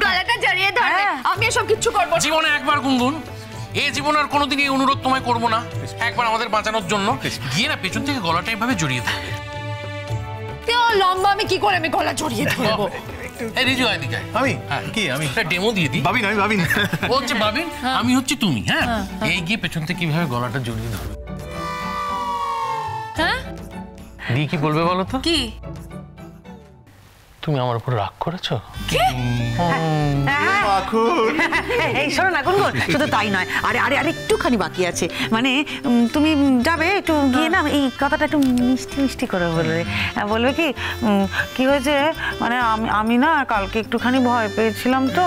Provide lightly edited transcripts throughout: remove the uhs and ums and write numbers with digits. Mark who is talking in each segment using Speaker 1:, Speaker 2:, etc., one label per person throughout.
Speaker 1: গলাটা জড়িয়ে ধরবে। আমি এসব কিচ্ছু করব না।
Speaker 2: জীবনে একবার গুনগুন, এই জীবনে আর কোনোদিন এই অনুরোধ তোমায় করবো না। একবার আমাদের বাঁচানোর জন্য গিয়ে না পেছন থেকে গলাটা এভাবে জড়িয়ে ধরবে।
Speaker 1: কেউ লম্বা, আমি কি করে আমি গলা জড়িয়ে ধরবো?
Speaker 2: এই রিজু এদিকে।
Speaker 3: আমি কি আমি
Speaker 2: একটা ডেমো দিয়ে দিই।
Speaker 3: বাবিন, আমি বাবিন।
Speaker 2: ও হচ্ছে বাবিন, আমি হচ্ছে তুমি। হ্যাঁ, এই গিয়ে পেছন থেকে কিভাবে গলাটা জড়িয়ে ধরবে।
Speaker 1: হ্যাঁ,
Speaker 2: দিয়ে কি বলবে বলো তো?
Speaker 1: কি
Speaker 2: তুমি আমার উপর রাগ করেছো?
Speaker 4: এই শোনো না গুনগুন, শুধু তাই নয়, আরে আরে আরে একটুখানি বাকি আছে। মানে তুমি যাবে একটু গিয়ে না এই কথাটা একটু মিষ্টি মিষ্টি করে বলবে। বলবে কি কি হয়েছে, মানে আমি না কালকে একটুখানি ভয় পেয়েছিলাম, তো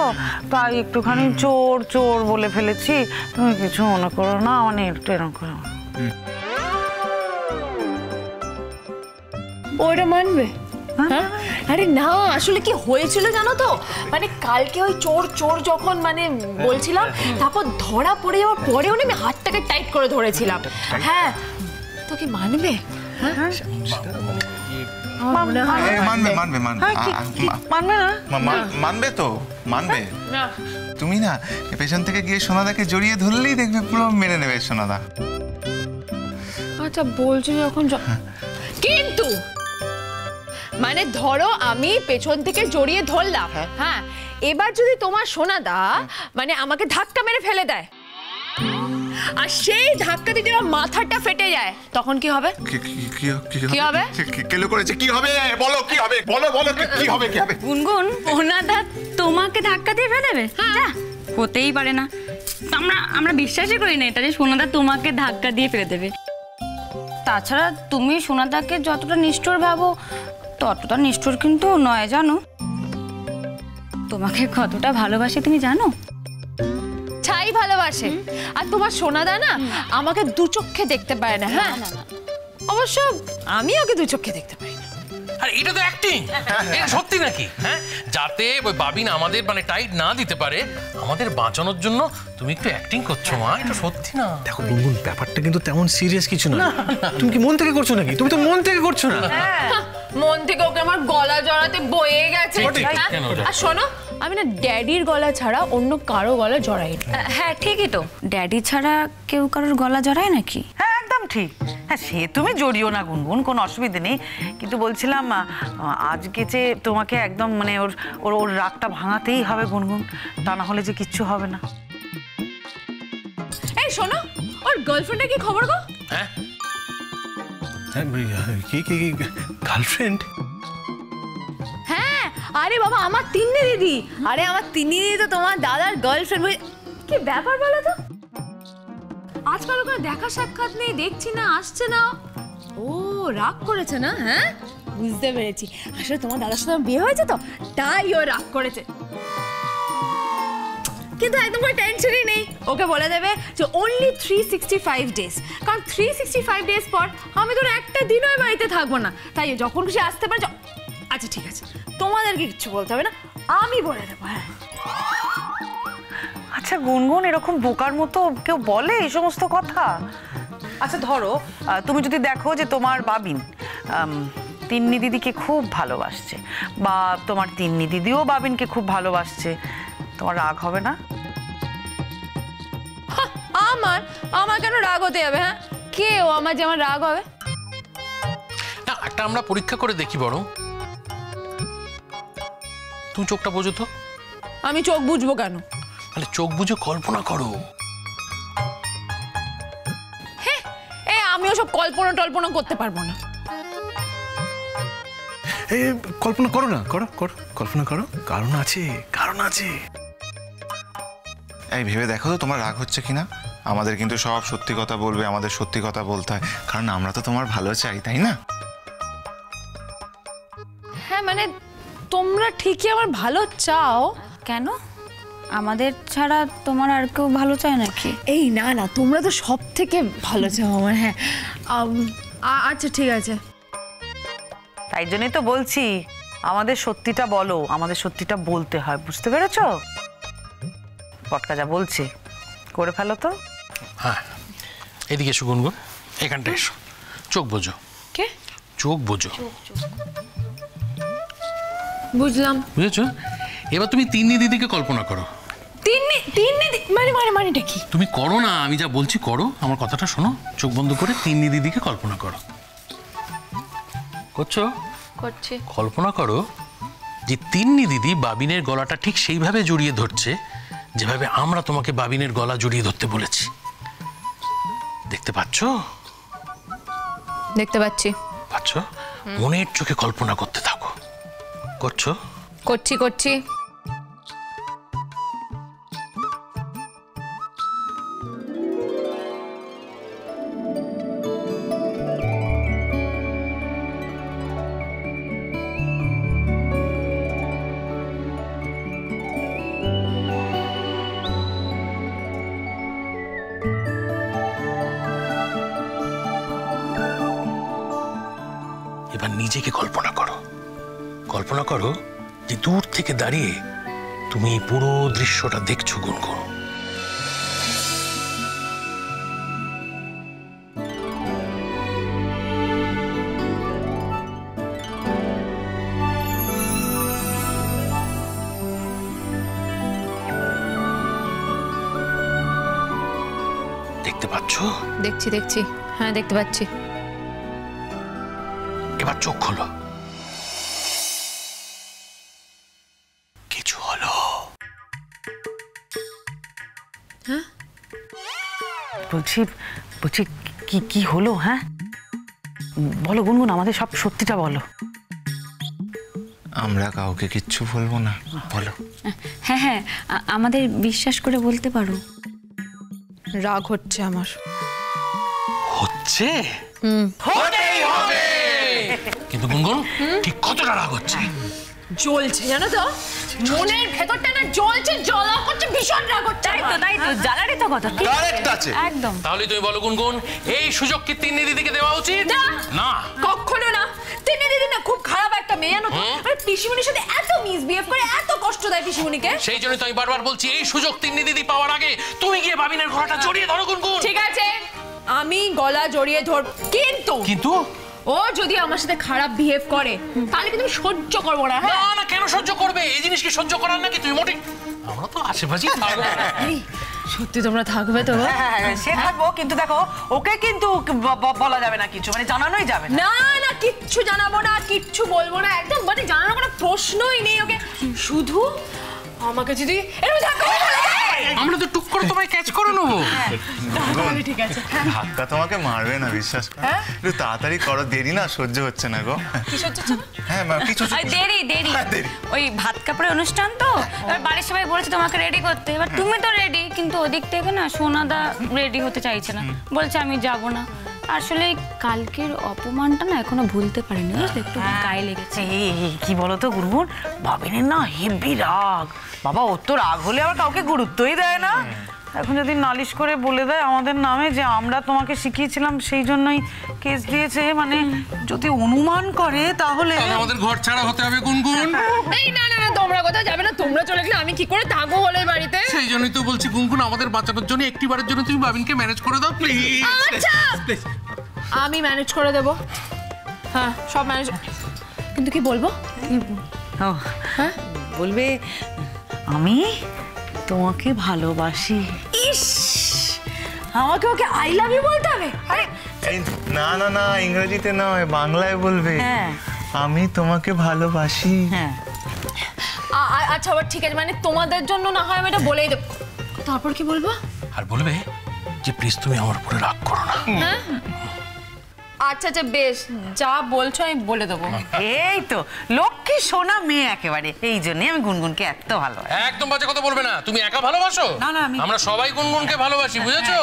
Speaker 4: তাই একটুখানি চোর চোর বলে ফেলেছি, তুমি কিছু মনে করো না, মানে একটু এরকম করো।
Speaker 1: ওটা মানবে? আরে না, আসলে কি হয়েছিল জানো তো, মানে কালকে ওই চোর চোর যখন মানে বলছিলাম, তারপর ধরা পড়ে যাওয়ার পরেও না আমি হাতটাকে টাইট করে ধরেছিলাম। হ্যাঁ, তো কি মানবে?
Speaker 3: মানবে মানবে মানবে
Speaker 4: মানবে না?
Speaker 3: মানবে তো মানবে। তুমি না পেছন থেকে গিয়ে সোনাদাকে জড়িয়ে ধরলেই দেখবে পুরো মেনে নেবে সোনাদা।
Speaker 1: আচ্ছা বলছো যখন, কিন্তু মানে ধরো আমি পেছন থেকে জড়িয়ে ধরলাম, হ্যাঁ, এবার যদি তোমার সোনাদা মানে আমাকে ধাক্কা মেরে ফেলে দেয় আর সেই ধাক্কা দিতে আমার মাথাটা ফেটে যায়, তখন কি হবে? কি হবে?
Speaker 3: কেলো করেছে, কি হবে বলো, কি হবে বলো, বলো কি হবে, কি হবে?
Speaker 5: গুনগুন, সোনাদা তোমাকে ধাক্কা দিয়ে ফেলে দেবে? হ্যাঁ, হতেই পারে না। আমরা বিশ্বাসই করি না এটা যে সোনাদা তোমাকে ধাক্কা দিয়ে ফেলে দেবে। তাছাড়া তুমি সোনাদাকে যতটা নিষ্ঠুর ভাবো ততটা নিষ্ঠুর কিন্তু নয়, জানো? তোমাকে কতটা ভালোবাসে তুমি জানো?
Speaker 1: ছাই ভালোবাসে। আর তোমার সোনাদা না আমাকে দু চোখে দেখতে পারে না। হ্যাঁ, অবশ্য আমি ওকে দু চোখে দেখতে পারি না।
Speaker 2: আর এটা তো অ্যাক্টিং, এটা সত্যি নাকি? হ্যাঁ, যাতে ওই বাবিন আমাদের মানে টাইট না দিতে পারে, আমাদের বাঁচানোর জন্য তুমি একটু অ্যাক্টিং করছো মা, এটা সত্যি না।
Speaker 3: দেখো গুনগুন, ব্যাপারটা কিন্তু তেমন সিরিয়াস কিছু না। তুমি কি মন থেকে করছো নাকি? তুমি তো মন থেকে করছো না।
Speaker 1: মন থেকে ওকে আমার গলা জড়াতে বয়ে গেছে। আর শোনো, আমি না ড্যাডির গলা ছাড়া অন্য কারো গলা জড়াই না।
Speaker 5: হ্যাঁ ঠিকই তো, ড্যাডি ছাড়া কেউ কারোর গলা জড়ায় নাকি?
Speaker 4: হ্যাঁ একদম ঠিক। হ্যাঁ সে তুমি জড়িও না গুনগুন, কোনো অসুবিধা নেই, কিন্তু বলছিলাম আজকে যে তোমাকে একদম মানে ওর ওর ওর রাগটা ভাঙাতেই হবে গুনগুন, তা না হলে যে কিচ্ছু হবে না।
Speaker 1: এই শোনো, ওর গার্লফ্রেন্ডের কি খবর গো?
Speaker 2: হ্যাঁ,
Speaker 3: কি কি গার্লফ্রেন্ড?
Speaker 1: হ্যাঁ, আরে বাবা আমার তিন্নি দিদি, আরে আমার তিন্নি দিদি তো তোমার দাদার গার্লফ্রেন্ড। কি ব্যাপার বলো তো, আজকাল ওখানে দেখা সাক্ষাৎ নেই, দেখছি না, আসছে না। ও রাগ করেছে না? হ্যাঁ বুঝতে পেরেছি, আসলে তোমার দাদার সাথে বিয়ে হয়েছে তো, তাই ও রাগ করেছে। কিন্তু একদম কোনো টেনশনই নেই, ওকে বলে দেবে যে অনলি 365 ডেজ, কারণ 365 ডেজ পর আমি তোর একটা দিনও বাড়িতে থাকবো না, তাই যখন খুশি আসতে পারে। আচ্ছা ঠিক আছে, তোমাদেরকে কিচ্ছু বলতে হবে না, আমি বলে দেবো। হ্যাঁ
Speaker 4: আচ্ছা গুনগুন, এরকম বোকার মতো কেউ বলে এই সমস্ত কথা? আচ্ছা ধরো তুমি যদি দেখো যে তোমার বাবিন তিন্নি দিদিকে খুব ভালোবাসছে, বা তোমার তিন্নি দিদিও বাবিনকে খুব ভালোবাসছে, তোমার রাগ হবে না?
Speaker 1: আমার কেন রাগ হতে যাবে? হ্যাঁ, কে ও আমার যে আমার রাগ হবে?
Speaker 2: না, একটা আমরা পরীক্ষা করে দেখি বরং। তুমি চোখটা বোঝো তো।
Speaker 1: আমি চোখ বুঝবো কেন?
Speaker 2: মানে চোখ বুঝে কল্পনা করো।
Speaker 1: হ্যাঁ, আমি ওসব কল্পনা টল্পনা করতে পারবো না।
Speaker 3: কল্পনা করো না, করো করো, কল্পনা করো, কারণ আছে, কারণ আছে। এই ভেবে দেখো তো তোমার রাগ হচ্ছে কিনা। আমাদের কিন্তু সব সত্যি কথা বলবে, আমাদের সত্যি কথা বলতে হয়, কারণ আমরা তো তোমার ভালো চাই, তাই না?
Speaker 1: হ্যাঁ মানে তোমরা ঠিকই আমার ভালো চাও।
Speaker 5: কেন, আমাদের ছাড়া তোমার আর কেউ ভালো চায় নাকি?
Speaker 1: এই না না, তোমরা তো সব থেকে ভালো চাও আমার। হ্যাঁ আচ্ছা ঠিক আছে,
Speaker 4: তাই জন্যই তো বলছি আমাদের সত্যিটা বলো, আমাদের সত্যিটা বলতে হয়, বুঝতে পেরেছো? পটকা যা বলছে করে ফেলো তো।
Speaker 2: হ্যাঁ, এদিকে এসো গুনগুন, এখানটা এসো, চোখ বোঝো।
Speaker 1: কে?
Speaker 2: চোখ বোঝো।
Speaker 1: বুঝলাম।
Speaker 2: বুঝেছো? এবার তুমি তিন্নি দিদিকে কল্পনা করো।
Speaker 1: তিন্নি মানেটা কি?
Speaker 2: তুমি করো না, আমি যা বলছি করো, আমার কথাটা শোনো। চোখ বন্ধ করে তিন্নি দিদিকে কল্পনা করো। করছো?
Speaker 1: করছি।
Speaker 2: কল্পনা করো যে তিন্নি দিদি বাবিনের গলাটা ঠিক সেইভাবে জড়িয়ে ধরছে যেভাবে আমরা তোমাকে বাবিনের গলা জড়িয়ে ধরতে বলেছি। দেখতে পাচ্ছো?
Speaker 1: দেখতে পাচ্ছি।
Speaker 2: পাচ্ছ? মনের চোখে কল্পনা করতে থাকো। করছো?
Speaker 1: করছি।
Speaker 2: এবার নিজেকে কল্পনা করো। কল্পনা করো যে দূর থেকে দাঁড়িয়ে তুমি এই পুরো দৃশ্যটা দেখছো গুনগুন। দেখতে পাচ্ছো?
Speaker 1: দেখছি। হ্যাঁ, দেখতে পাচ্ছি।
Speaker 2: এবার চোখ খোলো। কিছু হলো?
Speaker 1: হ্যাঁ,
Speaker 4: বলছি কি হলো? হ্যাঁ বলো গুনগুন, আমাদের সব সত্যিটা বলো।
Speaker 3: আমরা কাউকে কিচ্ছু বলবো না, বলো।
Speaker 5: হ্যাঁ, আমাদের বিশ্বাস করে বলতে পারো।
Speaker 1: রাগ হচ্ছে আমার।
Speaker 2: হচ্ছে? হতেই হবে। কিন্তু গুনগুন ঠিক কতটা রাগ হচ্ছে?
Speaker 1: জ্বলছে, জানো তো, মনের ভেতরটা না জ্বলছে, জ্বালা করছে, ভীষণ রাগ হচ্ছে।
Speaker 5: তাই তো জ্বালারই তো কথা।
Speaker 3: কারেক্ট আছে।
Speaker 5: একদম।
Speaker 2: তাহলে তুমি বলো গুনগুন, এই সুযোগ কি তিন্নি দিদিকে দেওয়া উচিত? না,
Speaker 1: কখনো না। তিন্নি দিদি না খুব খারাপ একটা মেয়ে, জানো তো। আরে পিসিমণির সাথে এত মিসবিহেভ করে, এত কষ্ট দেয় পিসিমণিকে।
Speaker 2: সেই জন্য তো আমি বারবার বলছি এই সুযোগ তিন্নি দিদি পাওয়ার আগে তুমি গিয়ে বাবিনের গলাটা জড়িয়ে ধরো গুনগুন।
Speaker 1: ঠিক আছে, আমি গলা জড়িয়ে ধর, কিন্তু ও যদি আমার সাথে খারাপ বিহেভ করে তাহলে কিন্তু আমি সহ্য করবো না।
Speaker 2: না না, কেন সহ্য করবে? এই জিনিস কি সহ্য করার নাকি? তুমি মোটে, আমরা তো আশেপাশে থাকবো।
Speaker 1: সত্যি তোমরা থাকবে তো?
Speaker 4: সে থাকবো, কিন্তু দেখো ওকে কিন্তু বলা যাবে না কিছু, মানে জানানোই যাবে না।
Speaker 1: না, কিচ্ছু জানাবো না, কিচ্ছু বলবো না, একদম মানে জানানোর কোনো প্রশ্নই নেই ওকে। শুধু আমাকে যদি এরকম ধাক্কা বলে দেয়,
Speaker 2: আমরা তো টুক করে তোমায় ক্যাচ করে নেবো।
Speaker 1: তাহলে ঠিক আছে।
Speaker 3: ধাক্কা তোমাকে মারবে না, বিশ্বাস করো। একটু তাড়াতাড়ি করো, দেরি না সহ্য হচ্ছে না গো।
Speaker 1: কি সহ্য হচ্ছে না?
Speaker 3: হ্যাঁ কিছু
Speaker 5: দেরি
Speaker 3: হ্যাঁ, দেরি।
Speaker 5: ওই ভাত কাপড়ের অনুষ্ঠান তো, এবার বাড়ির সবাই বলেছে তোমাকে রেডি করতে। এবার তুমি তো রেডি, কিন্তু ওদিক থেকে না সোনাদা রেডি হতে চাইছে না, বলছে আমি যাব না। আসলে কালকের অপমানটা না এখনো ভুলতে পারিনি, বুঝলে, একটু গায়ে লেগেছে।
Speaker 4: কি বলতো গুনগুন, বাবিনের না হেভি রাগ। বাবা ওর তো রাগ হলে আবার কাউকে গুরুত্বই দেয় না। এখন যদি নালিশ করে বলে দেয় আমাদের নামে যে আমরা তোমাকে শিখিয়েছিলাম সেই জন্যই কেস দিয়েছে, মানে যদি অনুমান করে তাহলে
Speaker 2: আমাদের ঘর ছাড়া হতে হবে গুনগুন।
Speaker 1: এই না, তোমরা কোথাও যাবে না। তোমরা চলে গেলে আমি কি করে থাকবো হলে বাড়িতে?
Speaker 2: সেই জন্যই তো বলছি গুনগুন, আমাদের বাঁচানোর জন্য একটিবারের জন্য তুমি বাবিনকে ম্যানেজ করে দাও প্লিজ।
Speaker 1: আচ্ছা, আমি ম্যানেজ করে দেবো। হ্যাঁ, সব ম্যানেজ। কিন্তু কি বলবো?
Speaker 4: হ্যাঁ বলবে আমি তোমাকে ভালোবাসি।
Speaker 1: ইস, আমাকে ওকে আই লাভ ইউ বলতে হবে? আরে
Speaker 3: না, ইংরেজিতে নয়, বাংলায় বলবে।
Speaker 4: হ্যাঁ,
Speaker 3: আমি তোমাকে ভালোবাসি।
Speaker 4: হ্যাঁ
Speaker 1: আচ্ছা, আবার ঠিক আছে, মানে তোমাদের জন্য না হয় আমি এটা বলেই দেবো। তারপর কি বলবো?
Speaker 2: আর বলবে যে প্লিজ তুমি আমার উপরে রাগ করো না।
Speaker 1: হ্যাঁ, আচ্ছা, বেশ, যা বলছো আমি বলে দেবো।
Speaker 4: এই তো লক্ষ্মী সোনা মেয়ে একেবারে, এই জন্যই আমি গুনগুনকে এত ভালোবাসি।
Speaker 2: একদম বাজে কথা বলবে না। তুমি একা ভালোবাসো
Speaker 4: না,
Speaker 2: আমরা সবাই গুনগুনকে ভালোবাসি, বুঝেছো?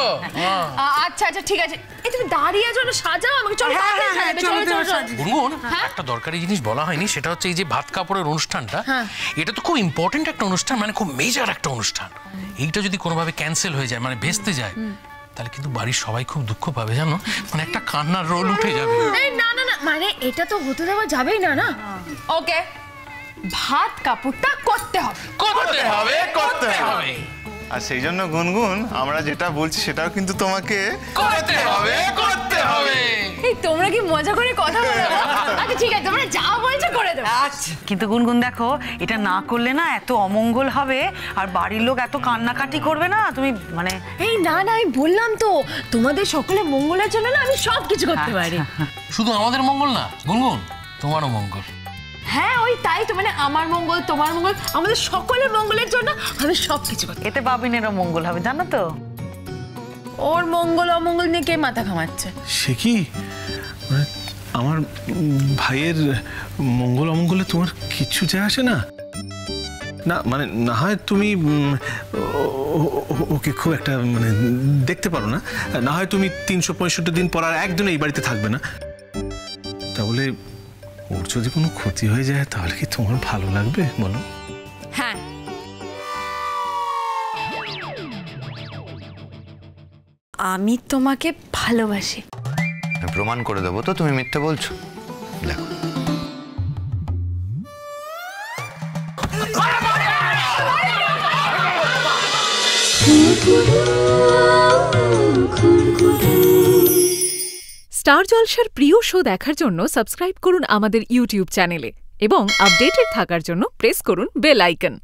Speaker 1: আচ্ছা, ঠিক আছে। এই তুমি দাঁড়িয়ে আছো না, সাজাও আমাকে। চলো চলো।
Speaker 2: গুনগুন, একটা দরকারি জিনিস বলা হয়নি, সেটা হচ্ছে এই যে ভাত কাপড়ের অনুষ্ঠানটা, এটা তো খুব ইম্পর্টেন্ট একটা অনুষ্ঠান, মানে খুব মেজর একটা অনুষ্ঠান। এইটা যদি কোনোভাবে ক্যান্সেল হয়ে যায়, মানে ভেস্তে যায়, তাহলে কিন্তু বাড়ির সবাই খুব দুঃখ পাবে, জানো, মানে একটা কান্নার রোল উঠে যাবে।
Speaker 1: এই না, মানে এটা তো হতে দেওয়া যাবেই না। ওকে, ভাত কাপড়টা করতে হবে।
Speaker 3: আর সেই জন্য গুনগুন আমরা যেটা বলছি সেটাও কিন্তু তোমাকে
Speaker 2: করতে হবে।
Speaker 1: এই তোমরা কি মজা করে কথা বলো? আচ্ছা ঠিক আছে, তোমরা যা বলছো করে দেবো।
Speaker 4: আচ্ছা কিন্তু গুনগুন দেখো, এটা না করলে না এত অমঙ্গল হবে, আর বাড়ির লোক এত কান্নাকাটি করবে না, তুমি মানে।
Speaker 1: এই না না, আমি বললাম তো তোমাদের সকলের মঙ্গলের জন্য না আমি সব কিছু করতে পারি।
Speaker 2: শুধু আমাদের মঙ্গল না গুনগুন, তোমারও মঙ্গল।
Speaker 1: হ্যাঁ ওই তাই তো, মানে আমার মঙ্গল, তোমার মঙ্গল, আমাদের সকলের মঙ্গলের জন্য আমি সব কিছু করতে।
Speaker 4: এতে বাবিনেরও মঙ্গল হবে, জানো তো।
Speaker 1: ওর মঙ্গল অমঙ্গল নিয়ে কে মাথা ঘামাচ্ছে?
Speaker 6: সে কি মানে আমার ভাইয়ের মঙ্গল অমঙ্গলে তোমার কিচ্ছু যায় আসে না? না মানে না হয় তুমি ওকে খুব একটা মানে দেখতে পারো না, না হয় তুমি 365 দিন পর আর একদিন এই বাড়িতে থাকবে না, তাহলে ওর যদি কোনো ক্ষতি হয়ে যায় তাহলে কি তোমার ভালো লাগবে বলো?
Speaker 1: হ্যাঁ আমি তোমাকে ভালোবাসি।
Speaker 7: প্রমাণ করে দেবো তো তুমি মিথ্যে বলছো। দেখো
Speaker 8: স্টার জলসার প্রিয় শো দেখার জন্য সাবস্ক্রাইব করুন আমাদের ইউটিউব চ্যানেলে এবং আপডেটেড থাকার জন্য প্রেস করুন বেল আইকন।